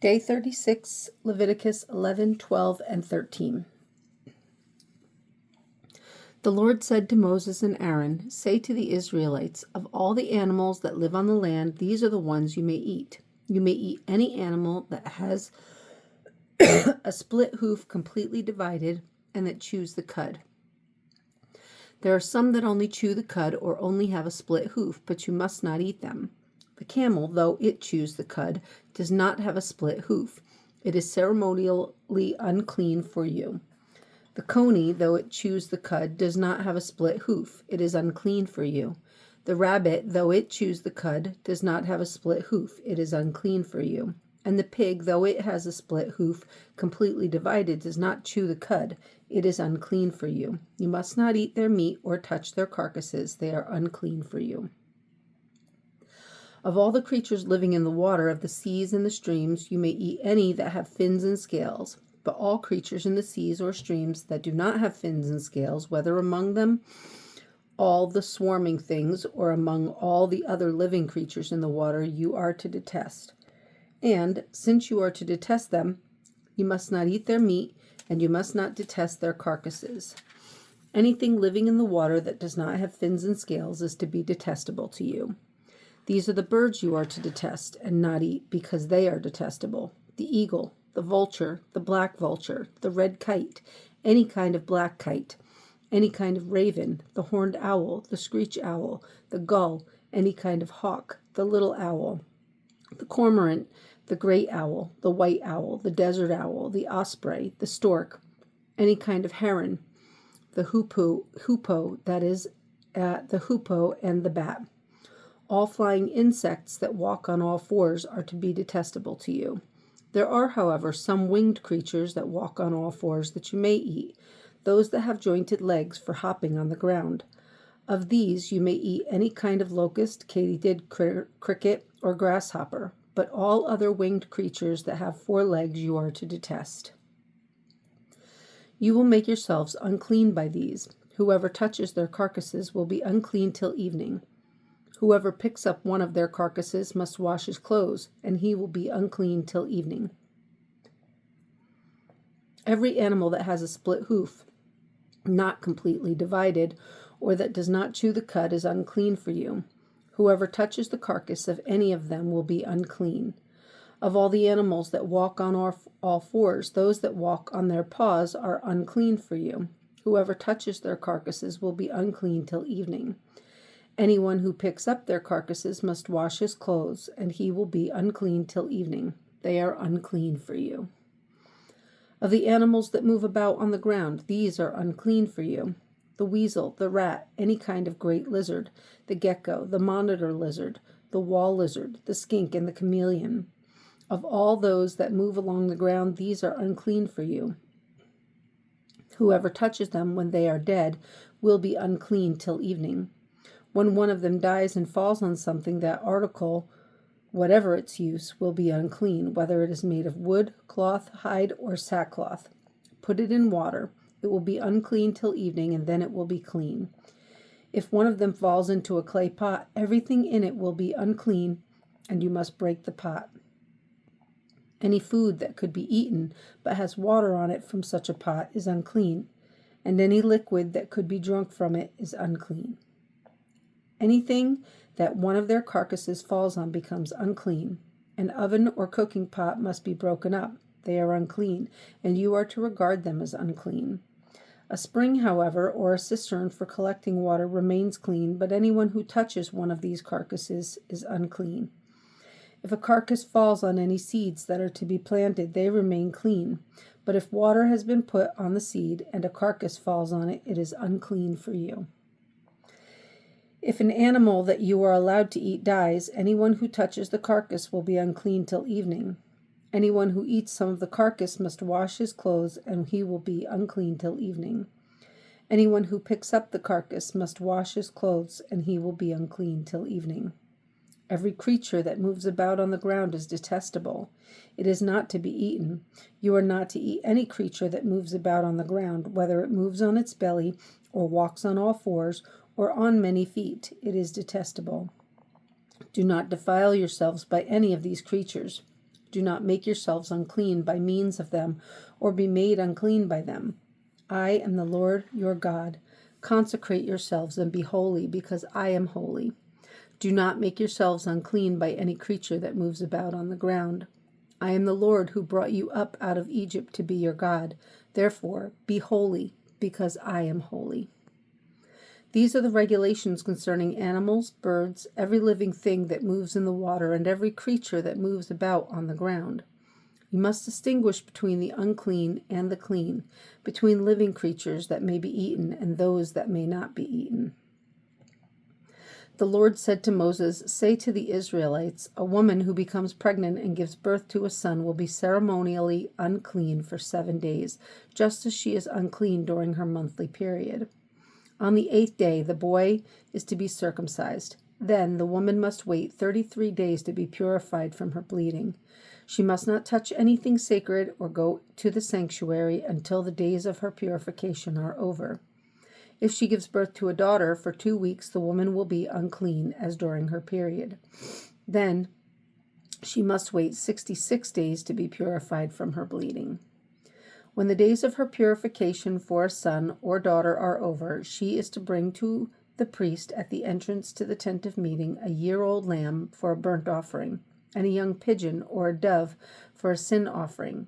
Day 36, Leviticus 11, 12, and 13. The Lord said to Moses and Aaron, "Say to the Israelites, of all the animals that live on the land, these are the ones you may eat. You may eat any animal that has a split hoof completely divided and that chews the cud. There are some that only chew the cud or only have a split hoof, but you must not eat them. The camel, though it chews the cud, does not have a split hoof. It is ceremonially unclean for you. The coney, though it chews the cud, does not have a split hoof. It is unclean for you. The rabbit, though it chews the cud, does not have a split hoof. It is unclean for you. And the pig, though it has a split hoof completely divided, does not chew the cud. It is unclean for you. You must not eat their meat or touch their carcasses. They are unclean for you. Of all the creatures living in the water of the seas and the streams, you may eat any that have fins and scales. But all creatures in the seas or streams that do not have fins and scales, whether among them all the swarming things or among all the other living creatures in the water, you are to detest. And since you are to detest them, you must not eat their meat, and you must not detest their carcasses. Anything living in the water that does not have fins and scales is to be detestable to you. These are the birds you are to detest and not eat, because they are detestable: the eagle, the vulture, the black vulture, the red kite, any kind of black kite, any kind of raven, the horned owl, the screech owl, the gull, any kind of hawk, the little owl, the cormorant, the great owl, the white owl, the desert owl, the osprey, the stork, any kind of heron, the hoopoe, that is, the hoopoe and the bat. All flying insects that walk on all fours are to be detestable to you. There are, however, some winged creatures that walk on all fours that you may eat, those that have jointed legs for hopping on the ground. Of these you may eat any kind of locust, katydid, cricket, or grasshopper, but all other winged creatures that have 4 legs you are to detest. You will make yourselves unclean by these. Whoever touches their carcasses will be unclean till evening. Whoever picks up one of their carcasses must wash his clothes, and he will be unclean till evening. Every animal that has a split hoof, not completely divided, or that does not chew the cud is unclean for you. Whoever touches the carcass of any of them will be unclean. Of all the animals that walk on all fours, those that walk on their paws are unclean for you. Whoever touches their carcasses will be unclean till evening. Anyone who picks up their carcasses must wash his clothes, and he will be unclean till evening. They are unclean for you. Of the animals that move about on the ground, these are unclean for you: the weasel, the rat, any kind of great lizard, the gecko, the monitor lizard, the wall lizard, the skink, and the chameleon. Of all those that move along the ground, these are unclean for you. Whoever touches them when they are dead will be unclean till evening. When one of them dies and falls on something, that article, whatever its use, will be unclean, whether it is made of wood, cloth, hide, or sackcloth. Put it in water. It will be unclean till evening, and then it will be clean. If one of them falls into a clay pot, everything in it will be unclean, and you must break the pot. Any food that could be eaten but has water on it from such a pot is unclean, and any liquid that could be drunk from it is unclean. Anything that one of their carcasses falls on becomes unclean. An oven or cooking pot must be broken up. They are unclean, and you are to regard them as unclean. A spring, however, or a cistern for collecting water remains clean, but anyone who touches one of these carcasses is unclean. If a carcass falls on any seeds that are to be planted, they remain clean. But if water has been put on the seed and a carcass falls on it, it is unclean for you. If an animal that you are allowed to eat dies, anyone who touches the carcass will be unclean till evening. Anyone who eats some of the carcass must wash his clothes, and he will be unclean till evening. Anyone who picks up the carcass must wash his clothes, and he will be unclean till evening. Every creature that moves about on the ground is detestable. It is not to be eaten. You are not to eat any creature that moves about on the ground, whether it moves on its belly, or walks on all fours, or on many feet. It is detestable. Do not defile yourselves by any of these creatures. Do not make yourselves unclean by means of them, or be made unclean by them. I am the Lord your God. Consecrate yourselves and be holy, because I am holy. Do not make yourselves unclean by any creature that moves about on the ground. I am the Lord who brought you up out of Egypt to be your God. Therefore, be holy, because I am holy. These are the regulations concerning animals, birds, every living thing that moves in the water, and every creature that moves about on the ground. You must distinguish between the unclean and the clean, between living creatures that may be eaten and those that may not be eaten. The Lord said to Moses, "Say to the Israelites, a woman who becomes pregnant and gives birth to a son will be ceremonially unclean for 7 days, just as she is unclean during her monthly period. On the 8th day, the boy is to be circumcised. Then the woman must wait 33 days to be purified from her bleeding. She must not touch anything sacred or go to the sanctuary until the days of her purification are over. If she gives birth to a daughter, for 2 weeks the woman will be unclean as during her period. Then she must wait 66 days to be purified from her bleeding. When the days of her purification for a son or daughter are over, she is to bring to the priest at the entrance to the tent of meeting a year-old lamb for a burnt offering, and a young pigeon or a dove for a sin offering.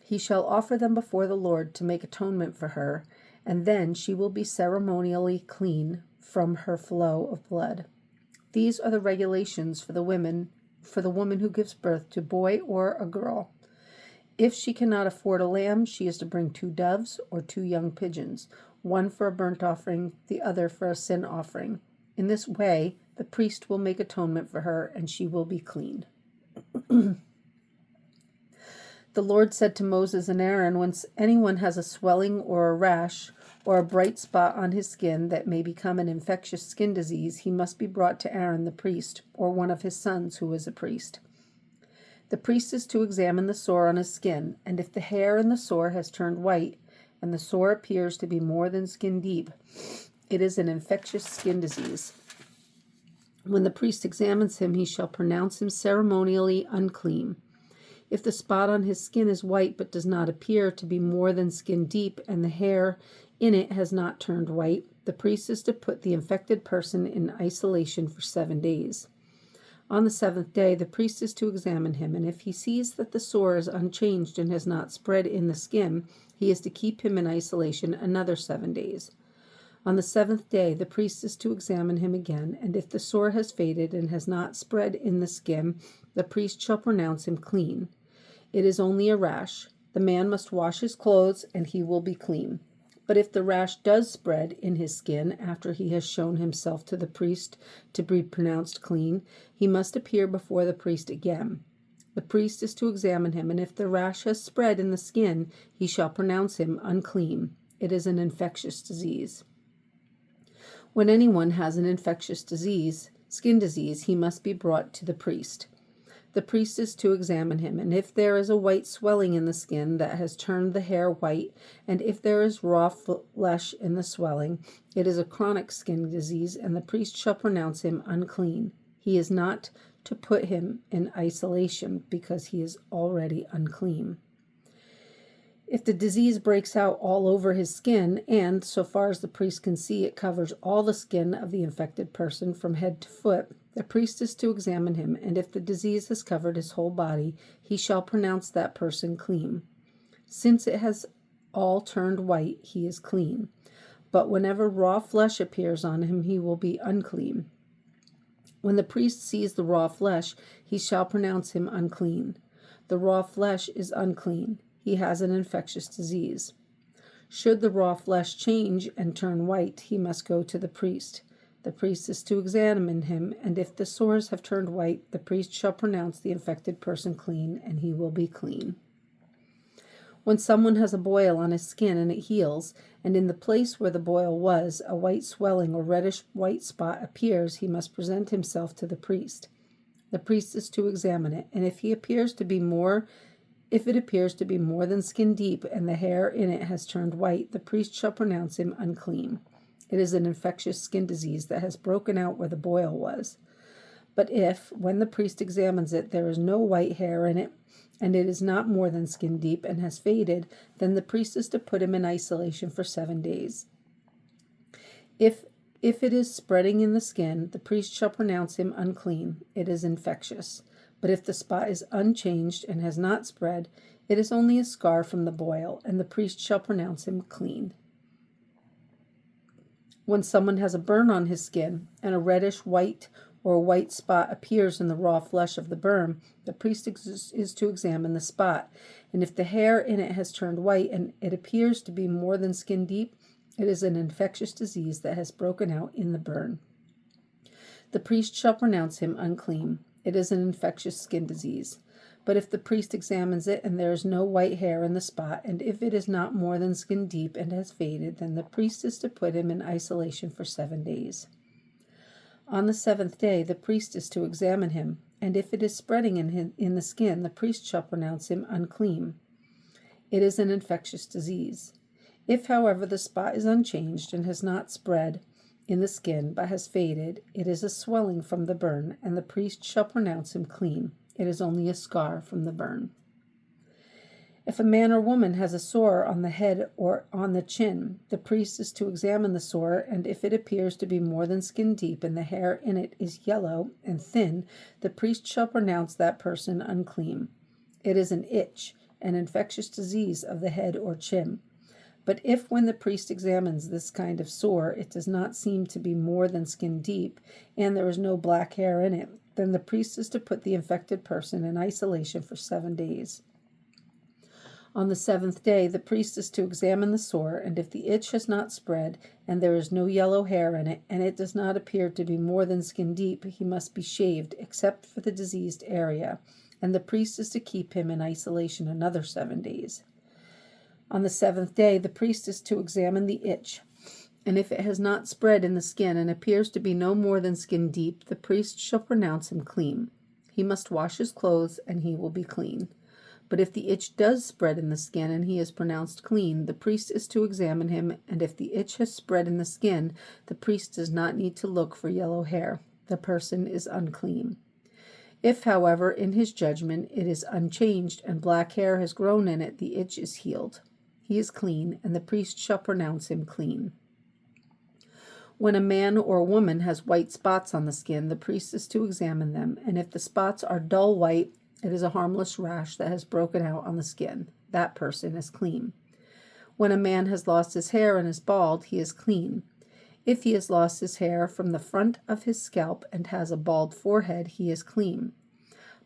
He shall offer them before the Lord to make atonement for her, and then she will be ceremonially clean from her flow of blood. These are the regulations for the woman who gives birth to a boy or a girl. If she cannot afford a lamb, she is to bring 2 doves or 2 young pigeons, one for a burnt offering, the other for a sin offering. In this way, the priest will make atonement for her, and she will be clean. The Lord said to Moses and Aaron, when anyone has a swelling or a rash or a bright spot on his skin that may become an infectious skin disease, he must be brought to Aaron the priest, or one of his sons who is a priest. The priest is to examine the sore on his skin, and if the hair in the sore has turned white, and the sore appears to be more than skin deep, it is an infectious skin disease. When the priest examines him, he shall pronounce him ceremonially unclean. If the spot on his skin is white but does not appear to be more than skin deep, and the hair in it has not turned white, the priest is to put the infected person in isolation for 7 days. On the 7th day, the priest is to examine him, and if he sees that the sore is unchanged and has not spread in the skin, he is to keep him in isolation another 7 days. On the 7th day, the priest is to examine him again, and if the sore has faded and has not spread in the skin, the priest shall pronounce him clean. It is only a rash. The man must wash his clothes, and he will be clean. But if the rash does spread in his skin after he has shown himself to the priest to be pronounced clean, he must appear before the priest again. The priest is to examine him, and if the rash has spread in the skin, he shall pronounce him unclean. It is an infectious disease. When anyone has an infectious skin disease, he must be brought to the priest. The priest is to examine him, and if there is a white swelling in the skin that has turned the hair white, and if there is raw flesh in the swelling, it is a chronic skin disease, and the priest shall pronounce him unclean. He is not to put him in isolation because he is already unclean. If the disease breaks out all over his skin, and, so far as the priest can see, it covers all the skin of the infected person from head to foot, the priest is to examine him, and if the disease has covered his whole body, he shall pronounce that person clean. Since it has all turned white, he is clean. But whenever raw flesh appears on him, he will be unclean. When the priest sees the raw flesh, he shall pronounce him unclean. The raw flesh is unclean. He has an infectious disease. Should the raw flesh change and turn white, he must go to the priest. The priest is to examine him, and if the sores have turned white, the priest shall pronounce the infected person clean, and he will be clean. When someone has a boil on his skin and it heals, and in the place where the boil was, a white swelling or reddish white spot appears, he must present himself to the priest. The priest is to examine it, and if it appears to be more than skin deep and the hair in it has turned white, the priest shall pronounce him unclean. It is an infectious skin disease that has broken out where the boil was. But if, when the priest examines it, there is no white hair in it, and it is not more than skin deep and has faded, then the priest is to put him in isolation for 7 days. If it is spreading in the skin, the priest shall pronounce him unclean. It is infectious. But if the spot is unchanged and has not spread, it is only a scar from the boil, and the priest shall pronounce him clean. When someone has a burn on his skin, and a reddish white or a white spot appears in the raw flesh of the burn, the priest is to examine the spot. And if the hair in it has turned white and it appears to be more than skin deep, it is an infectious disease that has broken out in the burn. The priest shall pronounce him unclean. It is an infectious skin disease. But if the priest examines it and there is no white hair in the spot, and if it is not more than skin deep and has faded, then the priest is to put him in isolation for 7 days. On the 7th day, the priest is to examine him, and if it is spreading in the skin, the priest shall pronounce him unclean. It is an infectious disease. If, however, the spot is unchanged and has not spread in the skin but has faded, it is a swelling from the burn, and the priest shall pronounce him clean. It is only a scar from the burn. If a man or woman has a sore on the head or on the chin, the priest is to examine the sore, and if it appears to be more than skin deep and the hair in it is yellow and thin, the priest shall pronounce that person unclean. It is an itch, an infectious disease of the head or chin. But if, when the priest examines this kind of sore, it does not seem to be more than skin deep, and there is no black hair in it, then the priest is to put the infected person in isolation for 7 days. On the 7th day, the priest is to examine the sore, and if the itch has not spread, and there is no yellow hair in it, and it does not appear to be more than skin deep, he must be shaved, except for the diseased area, and the priest is to keep him in isolation another 7 days. On the 7th day, the priest is to examine the itch, and if it has not spread in the skin and appears to be no more than skin deep, the priest shall pronounce him clean. He must wash his clothes, and he will be clean. But if the itch does spread in the skin and he is pronounced clean, the priest is to examine him, and if the itch has spread in the skin, the priest does not need to look for yellow hair. The person is unclean. If, however, in his judgment it is unchanged and black hair has grown in it, the itch is healed. He is clean, and the priest shall pronounce him clean. When a man or a woman has white spots on the skin, the priest is to examine them, and if the spots are dull white, it is a harmless rash that has broken out on the skin. That person is clean. When a man has lost his hair and is bald, he is clean. If he has lost his hair from the front of his scalp and has a bald forehead, he is clean.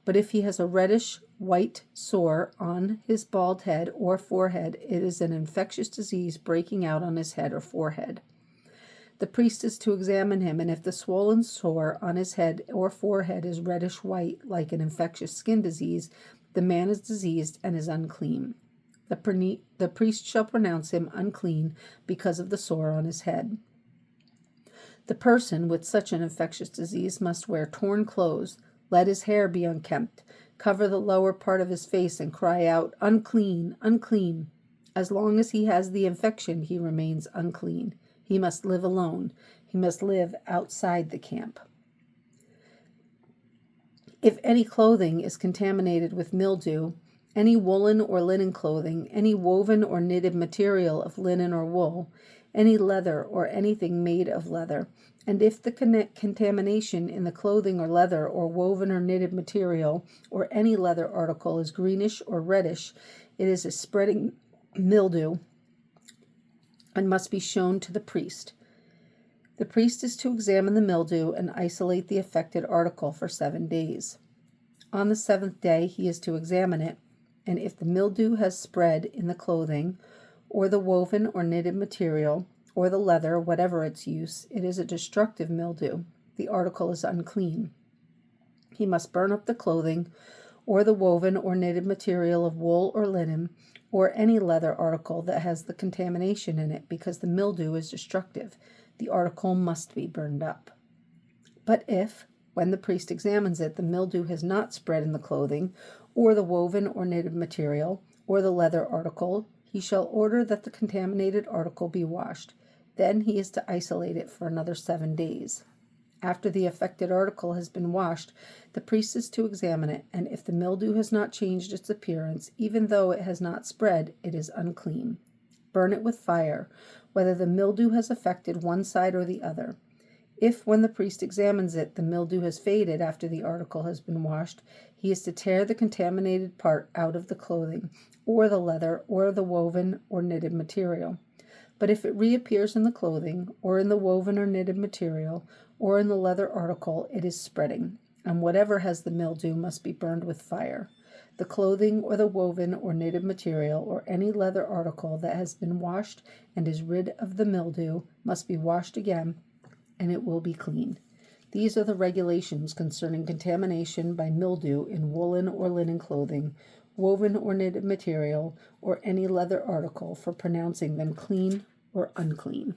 But if he has a reddish white sore on his bald head or forehead, it is an infectious disease breaking out on his head or forehead. The priest is to examine him, and if the swollen sore on his head or forehead is reddish white, like an infectious skin disease, the man is diseased and is unclean. The priest shall pronounce him unclean because of the sore on his head. The person with such an infectious disease must wear torn clothes, let his hair be unkempt, cover the lower part of his face, and cry out, "Unclean, unclean." As long as he has the infection, he remains unclean. He must live alone. He must live outside the camp. If any clothing is contaminated with mildew, any woolen or linen clothing, any woven or knitted material of linen or wool, any leather or anything made of leather, and if the contamination in the clothing or leather or woven or knitted material or any leather article is greenish or reddish, it is a spreading mildew and must be shown to the priest. The priest is to examine the mildew and isolate the affected article for 7 days. On the 7th day he is to examine it, and if the mildew has spread in the clothing, or the woven or knitted material, or the leather, whatever its use, it is a destructive mildew. The article is unclean. He must burn up the clothing, or the woven or knitted material of wool or linen, or any leather article that has the contamination in it, because the mildew is destructive. The article must be burned up. But if, when the priest examines it, the mildew has not spread in the clothing, or the woven or knitted material, or the leather article, he shall order that the contaminated article be washed. Then he is to isolate it for another 7 days. After the affected article has been washed, the priest is to examine it, and if the mildew has not changed its appearance, even though it has not spread, it is unclean. Burn it with fire, whether the mildew has affected one side or the other. If, when the priest examines it, the mildew has faded after the article has been washed, he is to tear the contaminated part out of the clothing, or the leather, or the woven or knitted material. But if it reappears in the clothing, or in the woven or knitted material, or in the leather article, it is spreading, and whatever has the mildew must be burned with fire. The clothing, or the woven or knitted material, or any leather article that has been washed and is rid of the mildew must be washed again, and it will be clean. These are the regulations concerning contamination by mildew in woolen or linen clothing, woven or knitted material, or any leather article, for pronouncing them clean or unclean.